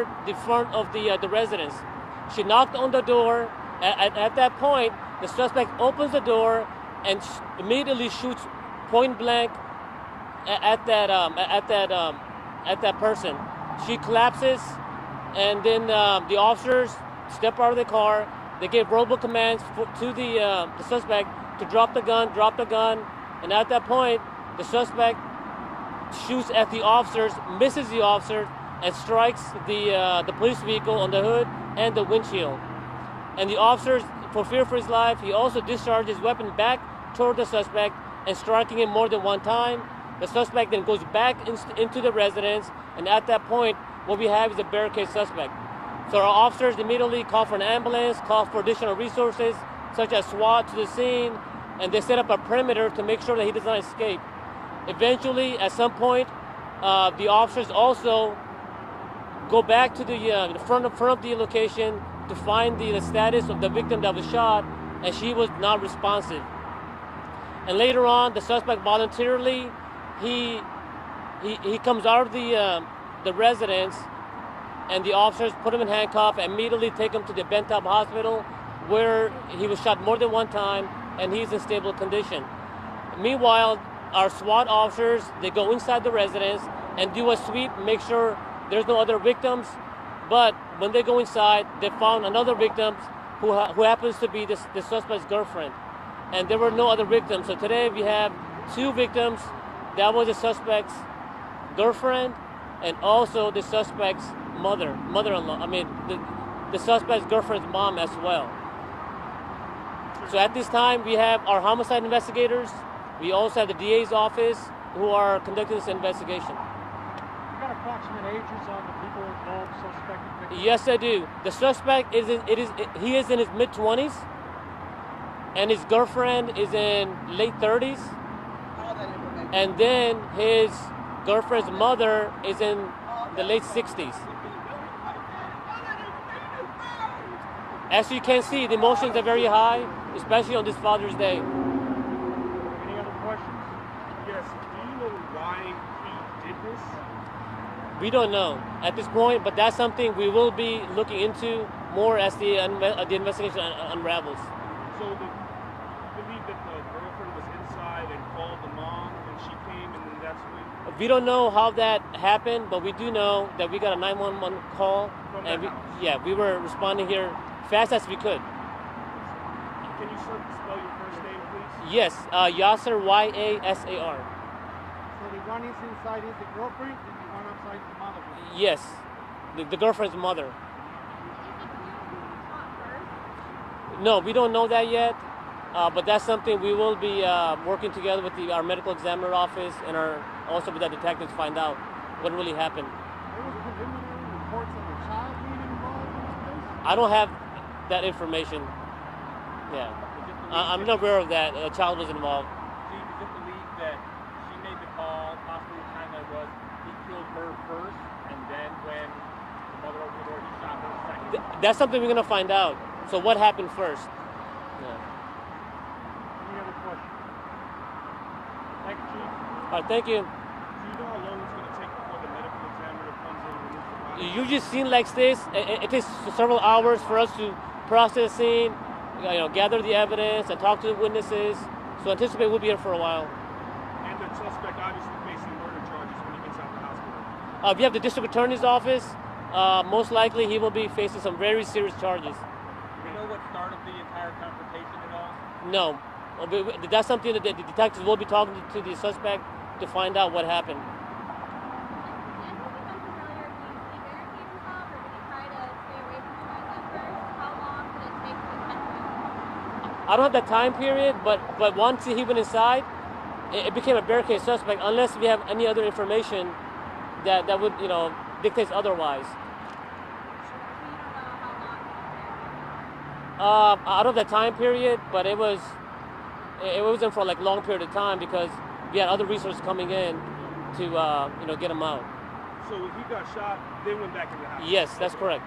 toward the front of the residence. She knocked on the door. At that point, the suspect opens the door and immediately shoots point blank at that person. She collapses, and then the officers step out of the car. They give verbal commands to the suspect to drop the gun, and at that point, the suspect shoots at the officers, misses the officer, and strikes the police vehicle on the hood and the windshield. And the officers, for fear for his life, he also discharged his weapon back toward the suspect and striking him more than one time. The suspect then goes back into the residence, and at that point, what we have is a barricade suspect. So our officers immediately call for an ambulance, call for additional resources, such as SWAT to the scene, and they set up a perimeter to make sure that he does not escape. Eventually, at some point, the officers also go back to the front of the location to find the status of the victim that was shot, and she was not responsive. And later on, the suspect voluntarily he comes out of the residence, and the officers put him in handcuffs and immediately take him to the Bentop Hospital, where he was shot more than one time, and he's in stable condition. Meanwhile, our SWAT officers, they go inside the residence and do a sweep, make sure there's no other victims. But when they go inside, they found another victim who happens to be the suspect's girlfriend. And there were no other victims. So today we have two victims. That was the suspect's girlfriend and also the suspect's mother-in-law. I mean, the suspect's girlfriend's mom as well. So at this time, we have our homicide investigators. We also have the DA's office who are conducting this investigation. You got approximate ages on the people involved, suspected victims? Yes, I do. The suspect is in his mid-20s, and his girlfriend is in late 30s. And then his girlfriend's mother is in the late 60s. As you can see, the emotions are very high, especially on this Father's Day. Any other questions? Yes. Do you know why he did this? We don't know at this point, but that's something we will be looking into more as the investigation unravels. So you believe that the girlfriend was inside and called the mom and she came and then that's when... We don't know how that happened, but we do know that we got a 911 call, From and that we were responding here fast as we could. Can you spell your first name, please? Yes, Yasser, Yasar. So the one is inside is the girlfriend, and the one outside is the mother. Yes, the girlfriend's mother. No, we don't know that yet, but that's something we will be working together with our medical examiner office and also with the detectives to find out what really happened. There was preliminary reports of a child being involved in this case? I don't have that information. Yeah, I'm not aware of that. A child was involved. Is it believed that she made the call, possibly the time that was, he killed her first, and then when the mother opened the door, he shot her second? That's something we're gonna find out. So what happened first? Yeah. Any other questions? Thank you, Chief. All right, thank you. Do you know how long it's going to take before the medical examiner comes in and removes the body? Usually, scene like this, it takes several hours for us to process the scene, gather the evidence, and talk to the witnesses. So anticipate we'll be here for a while. And the suspect obviously facing murder charges when he gets out of the hospital. We have the district attorney's office. Most likely, he will be facing some very serious charges. Do you know what started the entire confrontation at all? No, that's something that the detectives will be talking to the suspect to find out what happened. I don't have that time period, but once he went inside, it became a barricade suspect unless we have any other information that would, dictates otherwise. I don't have that time period, but it wasn't for a long period of time because we had other resources coming in to get him out. So he got shot, then went back in the house? Yes, that's correct.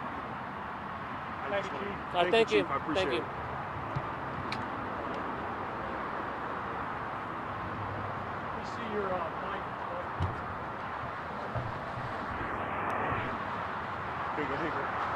Thank you, Chief. All right, thank you. Chief. I appreciate Thank you. it. We see your mic. Here you go.